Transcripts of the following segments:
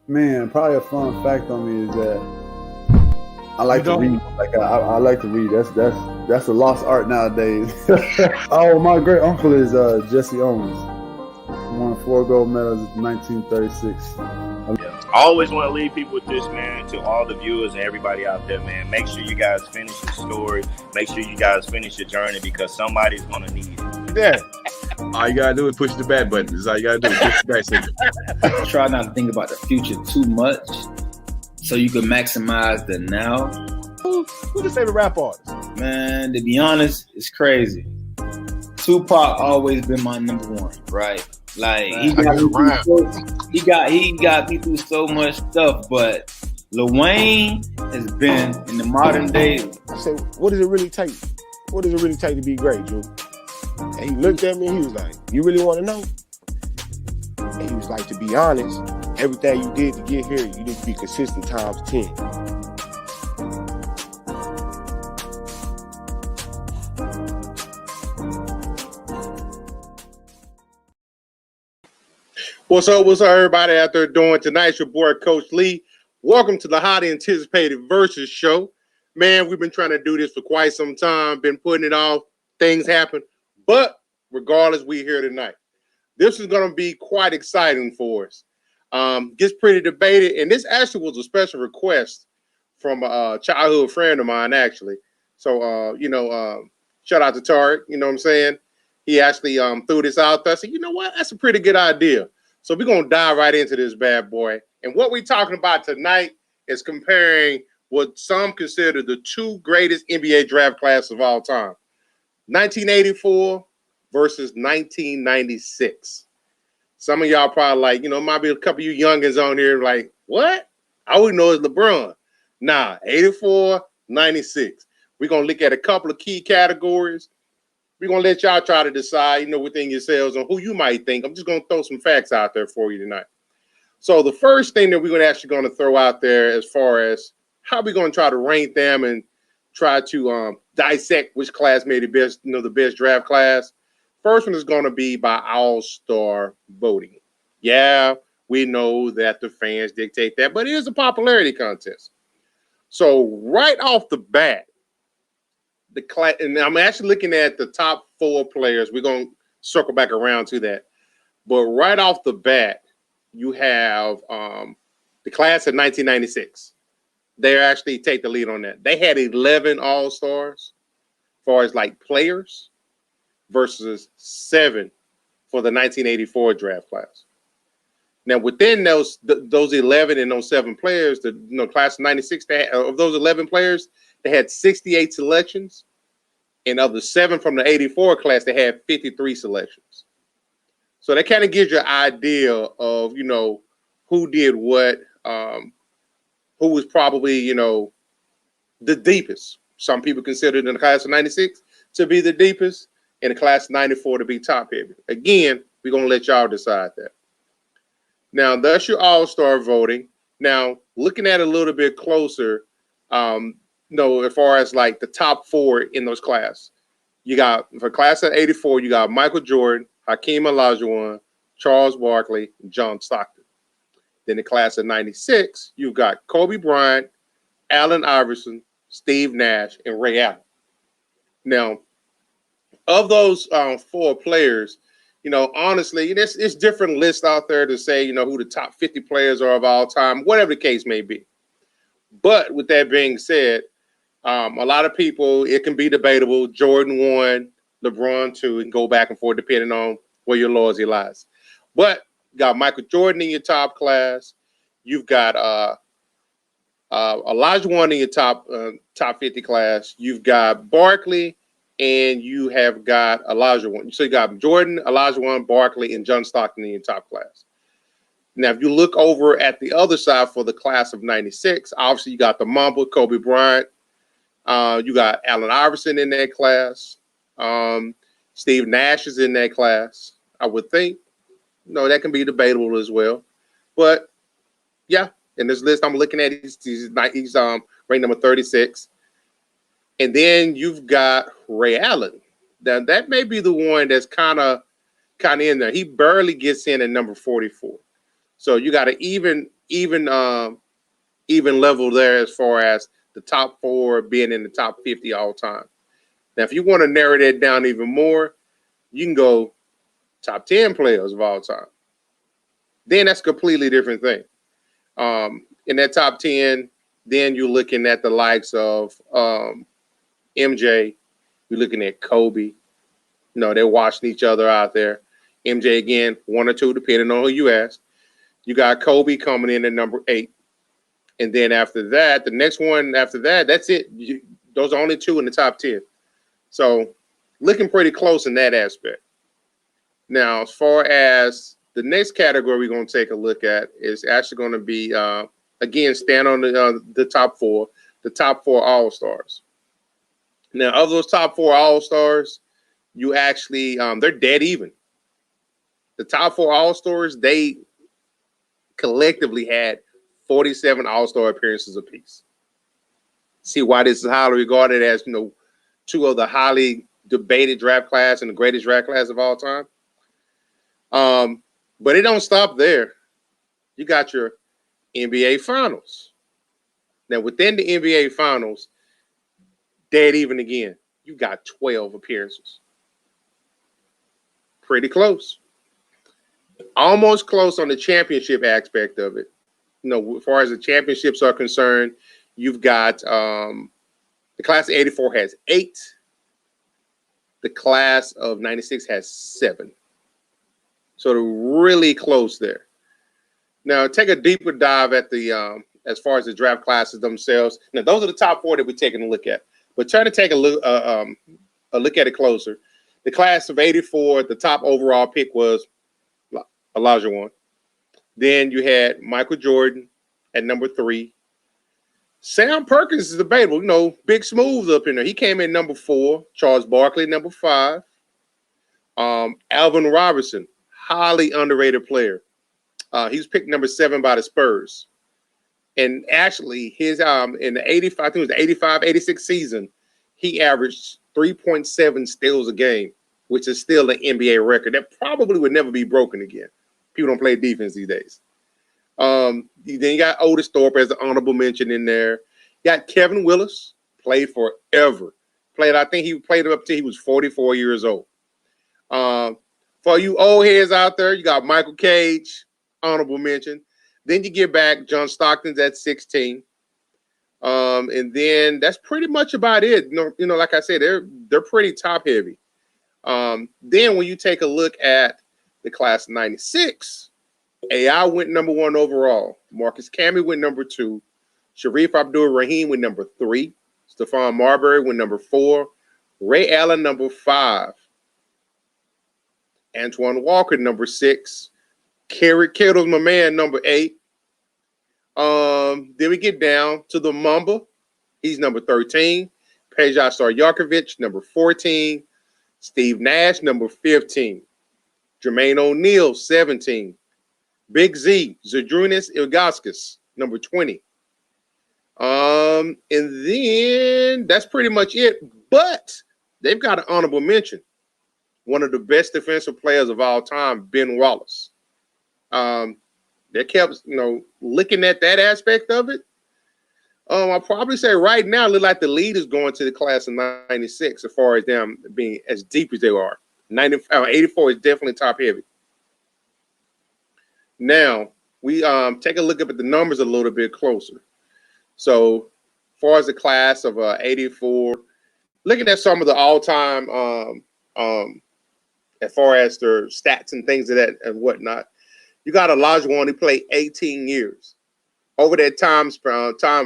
Man, probably a fun fact on me is that I like to read. Like I like to read. That's a lost art nowadays. Oh, my great uncle is Jesse Owens. He won 4 gold medals in 1936. I always want to leave people with this, man, to all the viewers and everybody out there, man. Make sure you guys finish your story. Make sure you guys finish your journey because somebody's going to need it. Yeah. All you got to do is push the back button. That's all you got to do. Push the back signal. Try not to think about the future too much so you can maximize the now. Who's your favorite rap artist? Man, to be honest, it's crazy. Tupac always been my number one, right? Like he got me through so much stuff, but Lil Wayne has been in the modern day. I said, what does it really take? What does it really take to be great, Drew? And he looked at me and he was like, you really want to know? And he was like, to be honest, everything you did to get here, you need to be consistent times 10. What's up, everybody out there doing tonight? It's your boy, Coach Lee. Welcome to the highly anticipated Versus Show. Man, we've been trying to do this for quite some time, been putting it off. Things happen. But regardless, we're here tonight. This is going to be quite exciting for us. Gets pretty debated, and this actually was a special request from a childhood friend of mine, actually. So, shout out to Tarek, you know what I'm saying? He actually threw this out there. I said, you know what? That's a pretty good idea. So we're going to dive right into this bad boy. And what we're talking about tonight is comparing what some consider the two greatest NBA draft classes of all time. 1984 versus 1996. Some of y'all probably like, might be a couple of you youngins on here like, what? I wouldn't know it's LeBron. Nah, 84, 96. We're going to look at a couple of key categories. We're going to let y'all try to decide, within yourselves on who you might think. I'm just going to throw some facts out there for you tonight. So the first thing that we're actually going to throw out there as far as how we're going to try to rank them and try to dissect which class made the best, the best draft class. First one is going to be by all-star voting. Yeah, we know that the fans dictate that, but it is a popularity contest. So right off the bat, the class, and I'm actually looking at the top 4 players. We're going to circle back around to that. But right off the bat, you have the class of 1996. They actually take the lead on that. They had 11 All-Stars as far as like players versus 7 for the 1984 draft class. Now, within those 11 and those 7 players, the class of 96, of those 11 players, they had 68 selections, and of the 7 from the 84 class, they had 53 selections. So that kind of gives you an idea of, who did what, who was probably, the deepest. Some people consider the class of 96 to be the deepest, and the class of 94 to be top heavy. Again, we're going to let y'all decide that. Now, that's your all-star voting. Now, looking at it a little bit closer, as far as like the top 4 in those class, you got for class of 84, you got Michael Jordan, Hakeem Olajuwon, Charles Barkley, and John Stockton. Then the class of 96, you've got Kobe Bryant, Allen Iverson, Steve Nash, and Ray Allen. Now, of those 4 players, honestly, it's different lists out there to say, who the top 50 players are of all time, whatever the case may be. But with that being said, a lot of people, it can be debatable. Jordan 1, LeBron 2, and go back and forth depending on where your loyalty lies. But you got Michael Jordan in your top class. You've got Olajuwon in your top 50 class. You've got Barkley, and you have got Olajuwon. So you got Jordan, Olajuwon, Barkley, and John Stockton in your top class. Now, if you look over at the other side for the class of 96, obviously you got the Mamba, Kobe Bryant. You got Allen Iverson in that class. Steve Nash is in that class, I would think. That can be debatable as well. But, yeah, in this list I'm looking at, he's ranked number 36. And then you've got Ray Allen. Now, that may be the one that's kind of in there. He barely gets in at number 44. So you got an even level there as far as the top 4 being in the top 50 all time. Now, if you want to narrow that down even more, you can go top 10 players of all time. Then that's a completely different thing. In that top 10, then you're looking at the likes of MJ. You're looking at Kobe. They're watching each other out there. MJ again, 1 or 2, depending on who you ask. You got Kobe coming in at number 8. And then after that, the next one after that, that's it. Those are only 2 in the top 10. So looking pretty close in that aspect. Now, as far as the next category we're going to take a look at is actually going to be, again, stand on the top 4, the top 4 All-Stars. Now, of those top 4 All-Stars, you actually, they're dead even. The top 4 All-Stars, they collectively had 47 All-Star appearances apiece. See why this is highly regarded as, 2 of the highly debated draft class and the greatest draft class of all time. But it don't stop there. You got your NBA Finals. Now, within the NBA Finals, dead even again, you got 12 appearances. Pretty close. Almost close on the championship aspect of it. As far as the championships are concerned, you've got the class of 84 has 8. The class of 96 has 7. So they're really close there. Now, take a deeper dive at the as far as the draft classes themselves. Now, those are the top 4 that we're taking a look at. But try to take a look at it closer. The class of 84, the top overall pick was Olajuwon. Then you had Michael Jordan at number 3. Sam Perkins is debatable. Big Smooth up in there. He came in number 4. Charles Barkley, number 5. Alvin Robertson, highly underrated player. He was picked number 7 by the Spurs. And actually, his in the 85, I think it was the 85-86 season, he averaged 3.7 steals a game, which is still an NBA record. That probably would never be broken again. People don't play defense these days. Then you got Otis Thorpe as an honorable mention in there. You got Kevin Willis, played forever. I think he played up till he was 44 years old. For you old heads out there, you got Michael Cage, honorable mention. Then you get back John Stockton's at 16. And then that's pretty much about it. Like I said, they're pretty top heavy. Then when you take a look at the class of 96, AI went number 1 overall. Marcus Camby went number 2. Sharif Abdul-Rahim went number 3. Stephon Marbury went number 4. Ray Allen number 5. Antoine Walker number 6. Kerry Kittle's my man number 8. Then we get down to the Mamba. He's number 13. Peja Stojakovic number 14. Steve Nash number 15. Jermaine O'Neal 17. Big Z, Zydrunas Ilgauskas, number 20. And then that's pretty much it. But they've got an honorable mention. One of the best defensive players of all time, Ben Wallace. They kept, looking at that aspect of it. I'll probably say right now, it looks like the lead is going to the class of 96 as far as them being as deep as they are. 84 is definitely top heavy. Now, we take a look at the numbers a little bit closer. So, as far as the class of 84, looking at some of the all-time, as far as their stats and things of that and whatnot, you got Olajuwon, he played 18 years. Over that time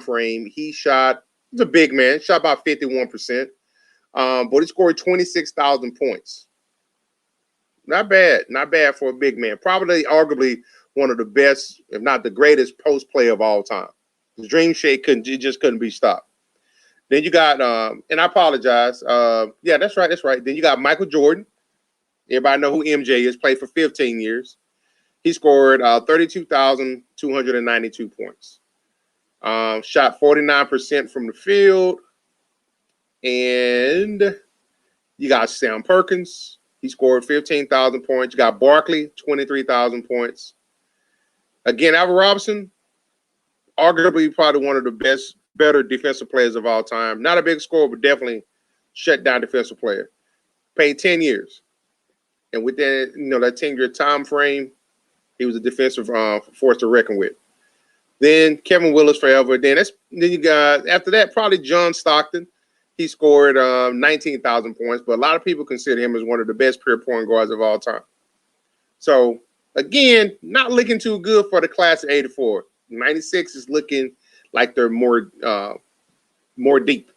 frame, he's a big man, shot about 51%, but he scored 26,000 points. Not bad for a big man. Probably, arguably, one of the best, if not the greatest, post player of all time. His dream shake just couldn't be stopped. Then you got, and I apologize. Yeah, that's right. Then you got Michael Jordan. Everybody know who MJ is. Played for 15 years. He scored 32,292 points. Shot 49% from the field. And you got Sam Perkins. He scored 15,000 points. You got Barkley, 23,000 points. Again, Alvin Robinson, arguably probably one of the better defensive players of all time. Not a big scorer, but definitely shut down defensive player. Played 10 years. And with that, that 10-year time frame, he was a defensive force to reckon with. Then Kevin Willis forever. Then you got, after that, probably John Stockton. He scored 19,000 points, but a lot of people consider him as one of the best pure point guards of all time. So, again, not looking too good for the class of 84. 96 is looking like they're more deep.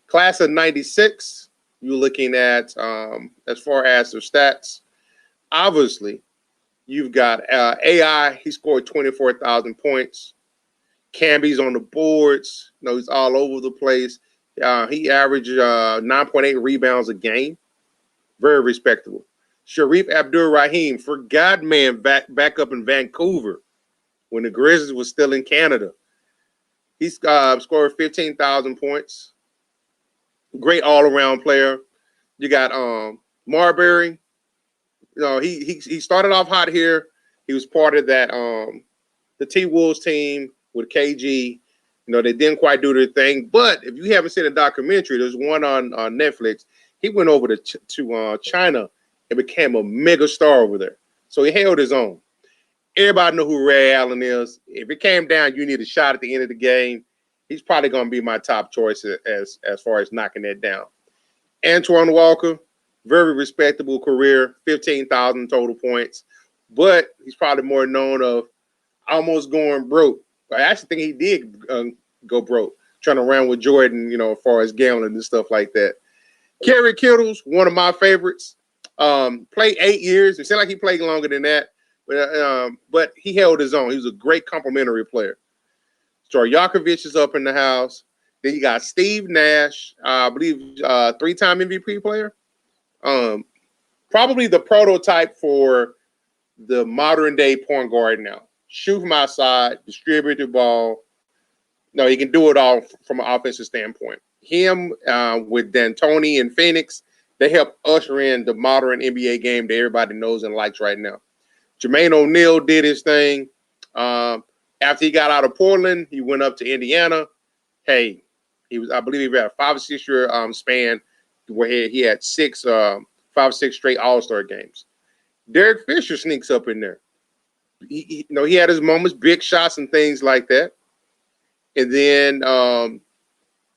Class of 96, you're looking at, as far as their stats, obviously, you've got AI. He scored 24,000 points. Camby's on the boards. He's all over the place. He averaged 9.8 rebounds a game. Very respectable. Sharif Abdul-Rahim, forgot man, back up in Vancouver when the Grizzlies was still in Canada. He scored 15,000 points. Great all-around player. You got Marbury. He started off hot here. He was part of that the T-Wolves team with KG. They didn't quite do their thing. But if you haven't seen a documentary, there's one on Netflix. He went over to China and became a mega star over there. So he held his own. Everybody know who Ray Allen is. If it came down, you need a shot at the end of the game. He's probably going to be my top choice as far as knocking that down. Antoine Walker, very respectable career, 15,000 total points. But he's probably more known of almost going broke. I actually think he did go broke, trying to run with Jordan, as far as gambling and stuff like that. Kerry Kittles, one of my favorites. Played 8 years. It seemed like he played longer than that, but he held his own. He was a great complimentary player. Stojakovic is up in the house. Then you got Steve Nash, I believe, 3-time MVP player. Probably the prototype for the modern day point guard now. Shoot from outside, distribute the ball. He can do it all from an offensive standpoint. Him with D'Antoni and Phoenix, they help usher in the modern NBA game that everybody knows and likes right now. Jermaine O'Neal did his thing. After he got out of Portland, he went up to Indiana. Hey, I believe he had a 5 or 6 year span where he had 5 or 6 straight All-Star games. Derek Fisher sneaks up in there. He had his moments, big shots and things like that. And then,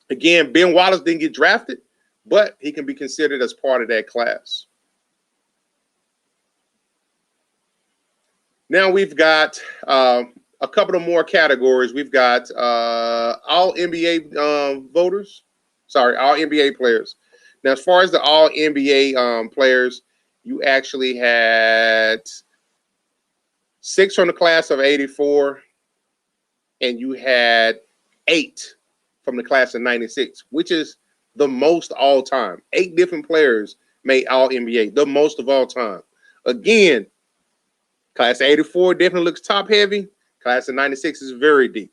again, Ben Wallace didn't get drafted, but he can be considered as part of that class. Now we've got a couple of more categories. We've got all-NBA all-NBA players. Now, as far as the all-NBA players, you actually had 6 from the class of 84, and you had 8 from the class of 96, which is the most all time. 8 different players made all-NBA, the most of all time. Again, class of 84 definitely looks top heavy. Class of 96 is very deep.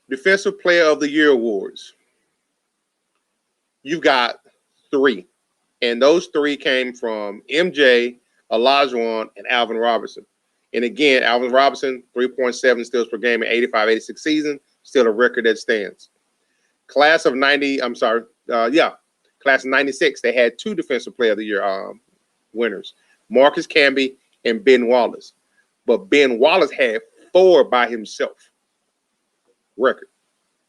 Defensive Player of the Year awards. You've got 3. And those 3 came from MJ, Olajuwon, and Alvin Robinson. And again, Alvin Robinson, 3.7 steals per game in 85-86 season, still a record that stands. Class of 96, they had 2 Defensive Player of the Year winners, Marcus Camby and Ben Wallace. But Ben Wallace had 4 by himself. Record.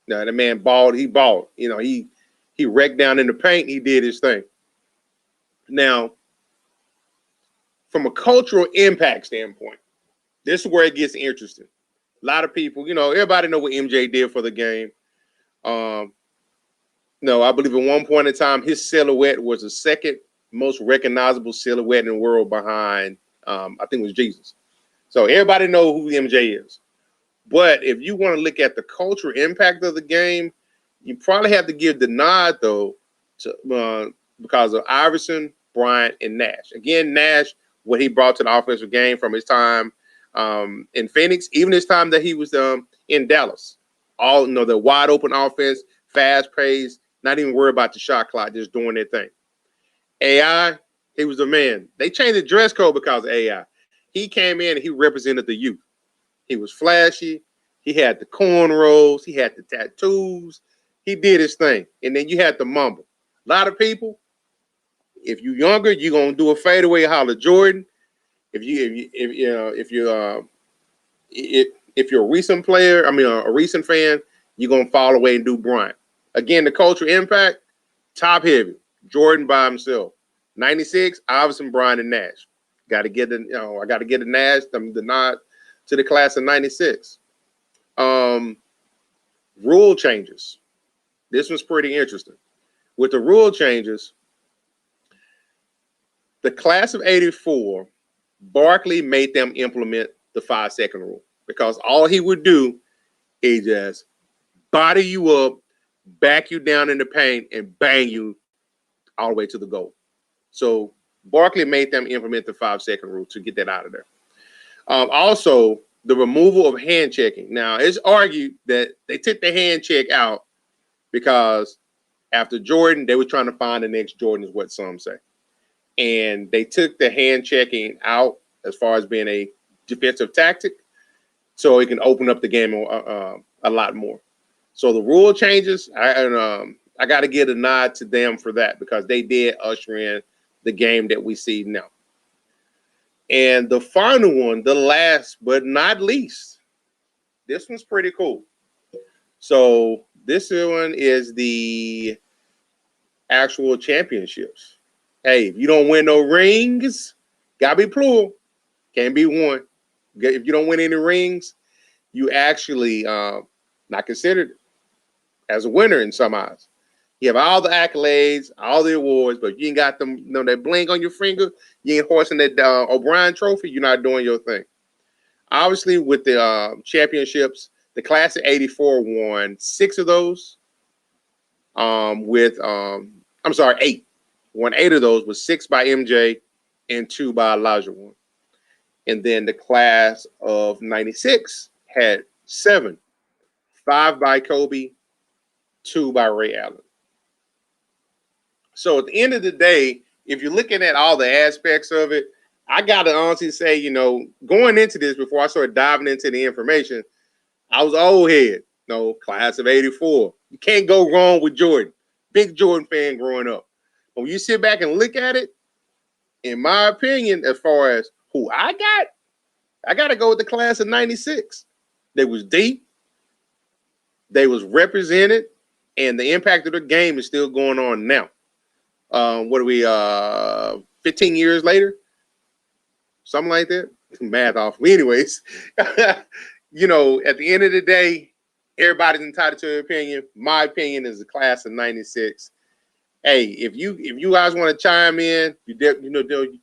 Now, the man balled, he balled. He wrecked down in the paint, he did his thing. Now, from a cultural impact standpoint, this is where it gets interesting. A lot of people, everybody know what MJ did for the game. I believe at one point in time, his silhouette was the second most recognizable silhouette in the world behind, I think it was Jesus. So everybody know who MJ is. But if you want to look at the cultural impact of the game, you probably have to give the nod, though, to because of Iverson, Bryant, and Nash. Again, Nash, what he brought to the offensive game from his time in Phoenix, even his time that he was in Dallas. All the wide open offense, fast pace, not even worry about the shot clock, just doing their thing. AI, He was the man. They changed the dress code because of AI. He came in and he represented the youth. He was flashy. He had the cornrows. He had the tattoos. He did his thing. And then you had the mumble. A lot of people, if you're younger, you're gonna do a fadeaway holler Jordan. If you're a recent player, a recent fan, you're gonna fall away and do Bryant. Again, the cultural impact, top heavy. Jordan by himself. 96, Iverson, Bryant, and Nash. Got to get I got to get a Nash, the nod to the class of 96. Rule changes. This was pretty interesting. With the rule changes, the class of 84, Barkley made them implement the 5-second rule because all he would do is just body you up, back you down in the paint, and bang you all the way to the goal. So Barkley made them implement the 5-second rule to get that out of there. Also, the removal of hand checking. Now, it's argued that they took the hand check out because after Jordan, they were trying to find the next Jordan, is what some say. And they took the hand checking out as far as being a defensive tactic so it can open up the game a lot more. So the rule changes, I got to give a nod to them for that because they did usher in the game that we see now. And the final one, the last but not least, this one's pretty cool. So this one is the actual championships. Hey, if you don't win no rings, gotta be plural, can't be one. If you don't win any rings, you actually not considered as a winner in some eyes. You have all the accolades, all the awards, but you ain't got them, that bling on your finger. You ain't hoisting that O'Brien trophy. You're not doing your thing. Obviously, with the championships, the class of 84 won 6 of those. 8. Won 8 of those, with 6 by MJ and 2 by Elijah Warren. And then the class of 96 had 7. 5 by Kobe, 2 by Ray Allen. So at the end of the day, if you're looking at all the aspects of it, I got to honestly say, going into this, before I started diving into the information, I was old head, class of 84. You can't go wrong with Jordan. Big Jordan fan growing up. But when you sit back and look at it, in my opinion, as far as who I got to go with the class of 96. They was deep. They was represented, and the impact of the game is still going on now. What are we, 15 years later? Something like that. Math off me. Anyways, at the end of the day, everybody's entitled to their opinion. My opinion is the class of 96. Hey, if you guys want to chime in, you're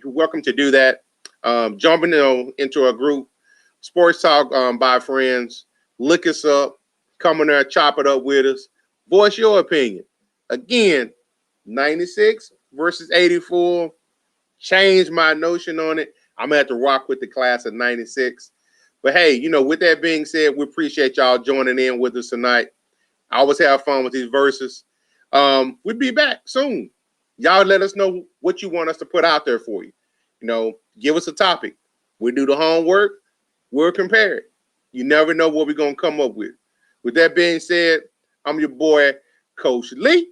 welcome to do that. Jump into a group, Sports Talk by Friends. Look us up. Come in there, chop it up with us. Voice your opinion. Again, 96 versus 84. Change my notion on it. I'm going to have to rock with the class of 96. But hey, with that being said, we appreciate y'all joining in with us tonight. I always have fun with these verses. We'll be back soon. Y'all let us know what you want us to put out there for you. Give us a topic. We'll do the homework. We'll compare it. You never know what we're going to come up with. With that being said, I'm your boy, Coach Lee.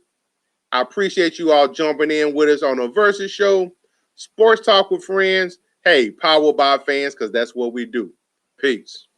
I appreciate you all jumping in with us on a Versus show. Sports Talk with Friends. Hey, powered by fans, because that's what we do. Peace.